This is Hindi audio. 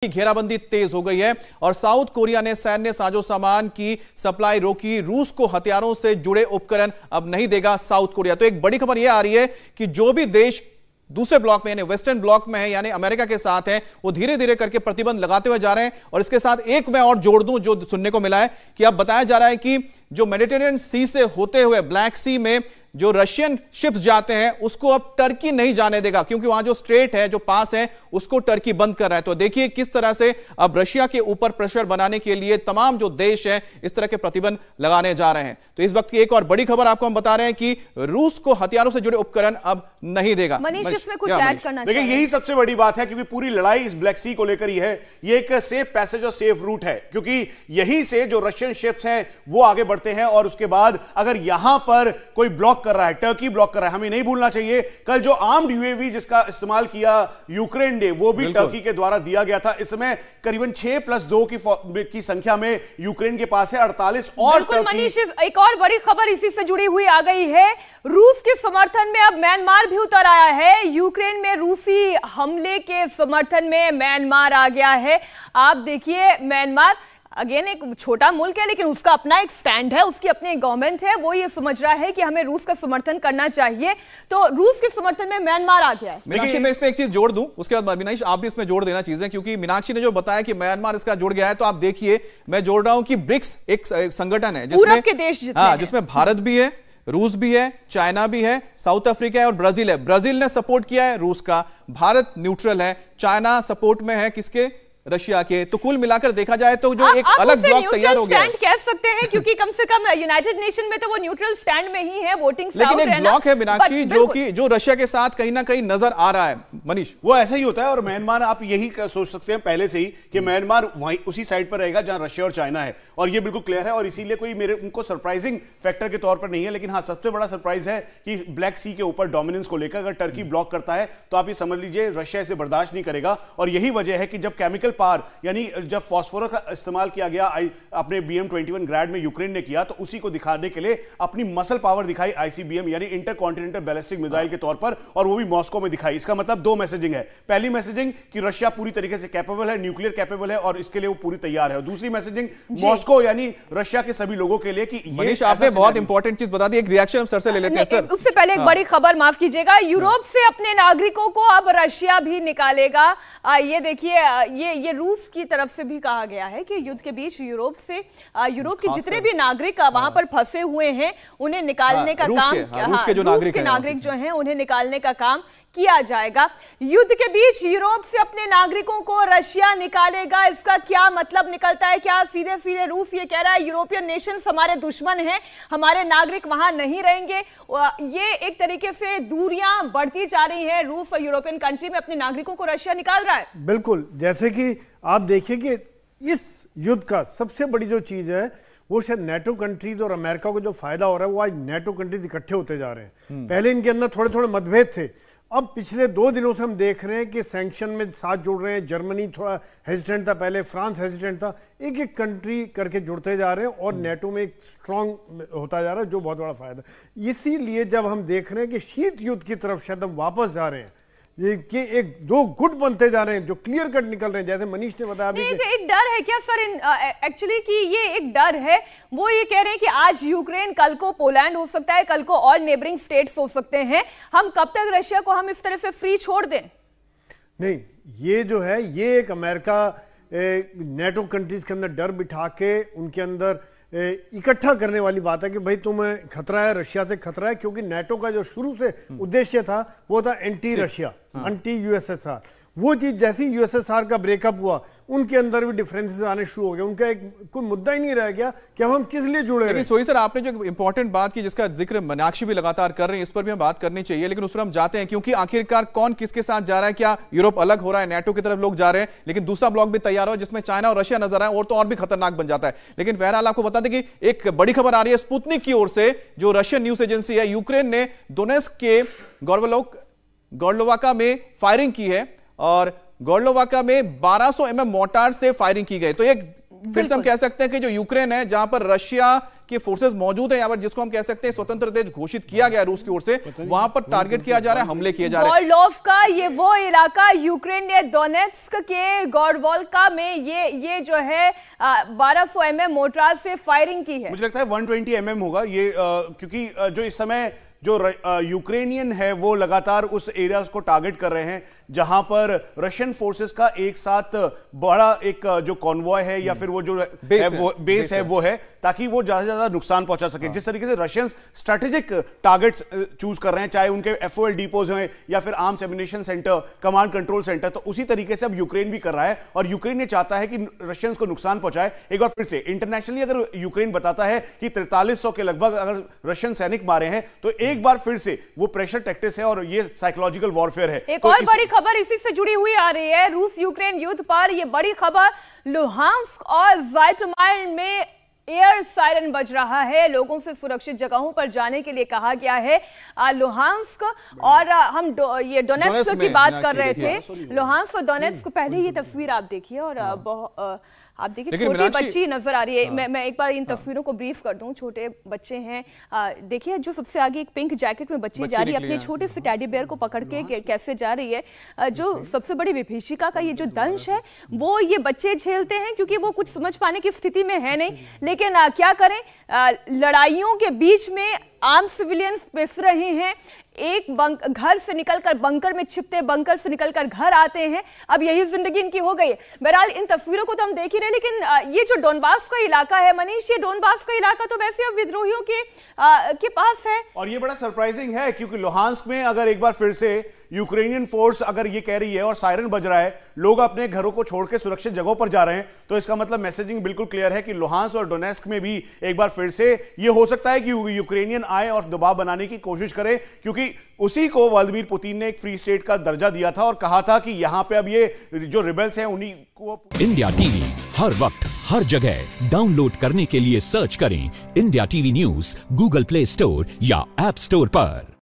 घेराबंदी तेज हो गई है और साउथ कोरिया ने सैन्य साजो सामान की सप्लाई रोकी। रूस को हथियारों से जुड़े उपकरण अब नहीं देगा साउथ कोरिया। तो एक बड़ी खबर यह आ रही है कि जो भी देश दूसरे ब्लॉक में यानी वेस्टर्न ब्लॉक में है यानी अमेरिका के साथ है वो धीरे धीरे करके प्रतिबंध लगाते हुए जा रहे हैं। और इसके साथ एक मैं और जोड़ दूं जो सुनने को मिला है कि अब बताया जा रहा है कि जो मेडिटेरियन सी से होते हुए ब्लैक सी में जो रशियन शिप्स जाते हैं उसको अब टर्की नहीं जाने देगा, क्योंकि वहां जो स्ट्रेट है जो पास है उसको टर्की बंद कर रहा है। तो देखिए किस तरह से अब रशिया के ऊपर प्रेशर बनाने के लिए तमाम जो देश हैं इस तरह के प्रतिबंध लगाने जा रहे हैं। तो इस वक्त की एक और बड़ी खबर आपको हम बता रहे हैं कि रूस को हथियारों से जुड़े उपकरण अब नहीं देगा। मनीष इसमें कुछ ऐड करना देखिए यही सबसे बड़ी बात है, क्योंकि पूरी लड़ाई इस ब्लैक सी को लेकर ही है। ये एक सेफ पैसेज और सेफ रूट है, क्योंकि यहीं से जो रशियन शिप्स हैं वो आगे बढ़ते हैं और उसके बाद अगर यहां पर कोई ब्लॉक कर रहा है, टर्की ब्लॉक कर रहा है, हमें नहीं भूलना चाहिए कल जो आर्म्ड यूएवी जिसका इस्तेमाल किया यूक्रेन ने वो भी टर्की के द्वारा दिया गया था। इसमें करीबन 6+2 की संख्या में यूक्रेन के पास है 48 और मनीष एक और बड़ी खबर इसी से जुड़ी हुई आ गई है। रूस के समर्थन में अब म्यांमार भी उतर आया है। यूक्रेन में रूसी हमले के समर्थन में म्यांमार आ गया है। आप देखिए म्यांमार अगेन एक छोटा मुल्क है लेकिन उसका अपना एक स्टैंड है, उसकी अपनी गवर्नमेंट है, वो ये समझ रहा है कि हमें रूस का समर्थन करना चाहिए। तो रूस के समर्थन में म्यांमार आ गया है। मीनाक्षी मैं इसमें एक चीज जोड़ दूं, उसके बाद मीनाक्षी आप भी इसमें जोड़ देना चीजें, क्योंकि मीनाक्षी ने जो बताया कि म्यांमार इसका जुड़ गया है। तो आप देखिए मैं जोड़ रहा हूं कि ब्रिक्स एक संगठन है जिसमें भारत भी है, रूस भी है, चाइना भी है, साउथ अफ्रीका है और ब्राजील है। ब्राजील ने सपोर्ट किया है रूस का, भारत न्यूट्रल है, चाइना सपोर्ट में है किसके, रशिया के। तो कुल मिलाकर देखा जाए तो जो एक अलग ब्लॉक तैयार हो गया है, कह सकते हैं, क्योंकि कम से कम यूनाइटेड नेशन में तो वो न्यूट्रल स्टैंड में ही है, वोटिंग लेकिन एक ब्लॉक है मीनाक्षी जो रशिया के साथ कहीं ना कहीं नजर आ रहा है। मनीष वो ऐसा ही होता है और म्यांमार आप यही सोच सकते हैं पहले से ही कि म्यांमार वहीं उसी साइड पर रहेगा जहां रशिया और चाइना है, और ये बिल्कुल क्लियर है। और इसीलिए कोई मेरे उनको सरप्राइजिंग फैक्टर के तौर पर नहीं है, लेकिन हाँ सबसे बड़ा सरप्राइज है कि ब्लैक सी के ऊपर डोमिनेंस को लेकर अगर टर्की ब्लॉक करता है तो आप ये समझ लीजिए रशिया इसे बर्दाश्त नहीं करेगा। और यही वजह है कि जब केमिकल पावर यानी जब फास्फोरस का इस्तेमाल किया गया अपने BM-21 ग्रैड में यूक्रेन ने किया, तो उसी को दिखाने के लिए अपनी मसल पावर दिखाई ICBM यानी इंटरकॉन्टिनेंटल बैलिस्टिक मिसाइल के तौर पर, और वो भी मॉस्को में दिखाई। इसका मतलब दो मैसेजिंग है। पहली मैसेजिंग कि रशिया पूरी तरीके से कैपेबल है, न्यूक्लियर कैपेबल है और इसके लिए वो पूरी तैयार है। और दूसरी मैसेजिंग मॉस्को यानी रशिया के सभी लोगों के लिए कि मनीष आपने बहुत इंपॉर्टेंट चीज बता दी। एक रिएक्शन सर से ले लेते हैं सर। उससे पहले एक बड़ी खबर, माफ कीजिएगा, यूरोप से अपने नागरिकों को अब रशिया भी निकालेगा। ये देखिए ये रूस की तरफ से भी कहा गया है कि युद्ध के बीच यूरोप के जितने भी नागरिक वहां पर फंसे हुए हैं उन्हें निकालने का काम, रूस के नागरिक जो हैं उन्हें निकालने का काम किया जाएगा। युद्ध के बीच यूरोप से अपने नागरिकों को रशिया निकालेगा। इसका क्या मतलब निकलता है? क्या सीधे सीधे रूस ये कह रहा है यूरोपियन नेशंस हमारे दुश्मन हैं, हमारे नागरिक वहां नहीं रहेंगे? ये एक तरीके से दूरियां बढ़ती जा रही हैं। रूस और यूरोपियन कंट्री में अपने नागरिकों को रशिया निकाल रहा है। बिल्कुल, जैसे कि आप देखिए कि इस युद्ध का सबसे बड़ी जो चीज है वो शायद नेटो कंट्रीज और अमेरिका को जो फायदा हो रहा है वो आज नेटो कंट्रीज इकट्ठे होते जा रहे हैं। पहले इनके अंदर थोड़े थोड़े मतभेद थे, अब पिछले 2 दिनों से हम देख रहे हैं कि सैंक्शन में साथ जुड़ रहे हैं। जर्मनी थोड़ा हेजिटेंट था, पहले फ्रांस हेजिटेंट था, एक एक कंट्री करके जुड़ते जा रहे हैं और नेटो में एक स्ट्रांग होता जा रहा है, जो बहुत बड़ा फायदा। इसीलिए जब हम देख रहे हैं कि शीत युद्ध की तरफ शायद हम वापस जा रहे हैं, ये कि एक दो गुट बनते जा रहे हैं जो क्लियर कट निकल रहे हैं, जैसे मनीष ने बताया। एक डर है क्या सर एक्चुअली कि ये एक डर है, वो ये कह रहे हैं कि आज यूक्रेन, कल को पोलैंड हो सकता है, कल को और नेबरिंग स्टेट्स हो सकते हैं। हम कब तक रशिया को हम इस तरह से फ्री छोड़ दें? नहीं, ये जो है ये एक अमेरिका नेटो कंट्रीज के अंदर डर बिठा के उनके अंदर इकट्ठा करने वाली बात है कि भाई तुम्हें खतरा है, रशिया से खतरा है, क्योंकि नेटो का जो शुरू से उद्देश्य था वो था एंटी रशिया, एंटी USSR। वो चीज जैसी USSR का ब्रेकअप हुआ उनके अंदर भी डिफरेंसेस आने शुरू हो गए। उनका एक कोई मुद्दा ही नहीं रह गया कि अब हम किस लिए जुड़े रहे। सोही सर आपने जो इंपॉर्टेंट बात की जिसका जिक्र मीनाक्षी भी लगातार कर रहे हैं, इस पर भी हम बात करनी चाहिए, लेकिन उस पर हम जाते हैं क्योंकि आखिरकार कौन किसके साथ जा रहा है। क्या यूरोप अलग हो रहा है, नेटो की तरफ लोग जा रहे हैं, लेकिन दूसरा ब्लॉक भी तैयार हो जिसमें चाइना और रशिया नजर आए और तो और भी खतरनाक बन जाता है। लेकिन बहरहाल आपको बता दें कि एक बड़ी खबर आ रही है स्पुतनिक की ओर से, जो रशियन न्यूज एजेंसी है। यूक्रेन ने डोनेट्स्क के गोर्लोवाका में फायरिंग की है और गोर्लोवाका में 1200 mm मोर्टार से फायरिंग की गई। तो एक फिर से हम कह सकते हैं कि जो यूक्रेन है जहां पर रशिया के फोर्सेस मौजूद है यहाँ पर, जिसको हम कह सकते हैं स्वतंत्र देश घोषित किया गया रूस की ओर से, वहां पर टारगेट किया जा रहा है, हमले किए जा रहे हैं। गॉर्डोल्फ का ये वो इलाका, यूक्रेन ने डोनेट्स्क के गॉर्डोल्फका में ये जो है 1200 mm मोर्टार से फायरिंग की है। मुझे लगता है 120 mm होगा ये, क्योंकि जो इस समय जो यूक्रेनियन है वो लगातार उस एरियाज को टारगेट कर रहे हैं जहां पर रशियन फोर्सेस का एक साथ बड़ा एक जो कॉन्वॉय है या फिर वो जो बेस है वो है, ताकि वो ज्यादा से ज्यादा नुकसान पहुंचा सके। जिस तरीके से रशियंस स्ट्रेटेजिक टारगेट्स चूज कर रहे हैं, चाहे उनके एफओएल डिपोज हैं या फिर arms ammunition centre, command control centre, तो उसी तरीके से अब यूक्रेन भी कर रहा है और यूक्रेन ये चाहता है कि रशियंस को नुकसान पहुंचाए। एक बार फिर से इंटरनेशनली अगर यूक्रेन बताता है कि 4300 के लगभग अगर रशियन सैनिक मारे हैं, तो एक बार फिर से वो प्रेशर टैक्टिक्स है और ये साइकोलॉजिकल वॉरफेयर है। एक और बड़ी खबर इसी से जुड़ी हुई आ रही है, रूस यूक्रेन युद्ध पर ये बड़ी खबर, लुहांस्क और ज़ाइटमायर में एयर सायरन बज रहा है, लोगों से सुरक्षित जगहों पर जाने के लिए कहा गया है। लुहांस्क और हम ये डोनेट्स्क की बात कर रहे थे, लुहांस्क और डोनेट्स्क, पहले ये तस्वीर आप देखिए और आप देखिए छोटी बच्ची नजर आ रही है। मैं एक बार इन तस्वीरों को ब्रीफ कर दूं, छोटे बच्चे हैं, देखिए जो सबसे आगे एक पिंक जैकेट में बच्ची जा रही है, अपने छोटे से टेडी बेयर को पकड़ के कैसे जा रही है। जो सबसे बड़ी विभीषिका का ये जो दंश है वो ये बच्चे झेलते हैं, क्योंकि वो कुछ समझ पाने की स्थिति में है नहीं, लेकिन क्या करें, लड़ाइयों के बीच में आम सिविलियंस पिस रहे हैं, एक घर से निकलकर बंकर में छिपते, बंकर से निकलकर घर आते हैं, अब यही जिंदगी इनकी हो गई है। बहरहाल इन तस्वीरों को तो हम देख ही रहे, लेकिन ये जो डोनबास का इलाका है मनीष, ये डोनबास का इलाका तो वैसे अब विद्रोहियों के पास है। और ये बड़ा सरप्राइजिंग है, क्योंकि लुहांस्क में अगर एक बार फिर से यूक्रेनियन फोर्स अगर ये कह रही है और सायरन बज रहा है, लोग अपने घरों को छोड़ के सुरक्षित जगहों पर जा रहे हैं, तो इसका मतलब मैसेजिंग बिल्कुल क्लियर है कि लुहांस्क और डोनेट्स्क में भी एक बार फिर से ये हो सकता है कि यूक्रेनियन आए और दबाव बनाने की कोशिश करे, क्योंकि उसी को व्लादिमीर पुतिन ने एक फ्री स्टेट का दर्जा दिया था और कहा था कि यहां पे अब ये जो रिबेल्स हैं उन्हीं को। इंडिया टीवी हर वक्त हर जगह डाउनलोड करने के लिए सर्च करें India TV news Google play store या ऐप स्टोर पर।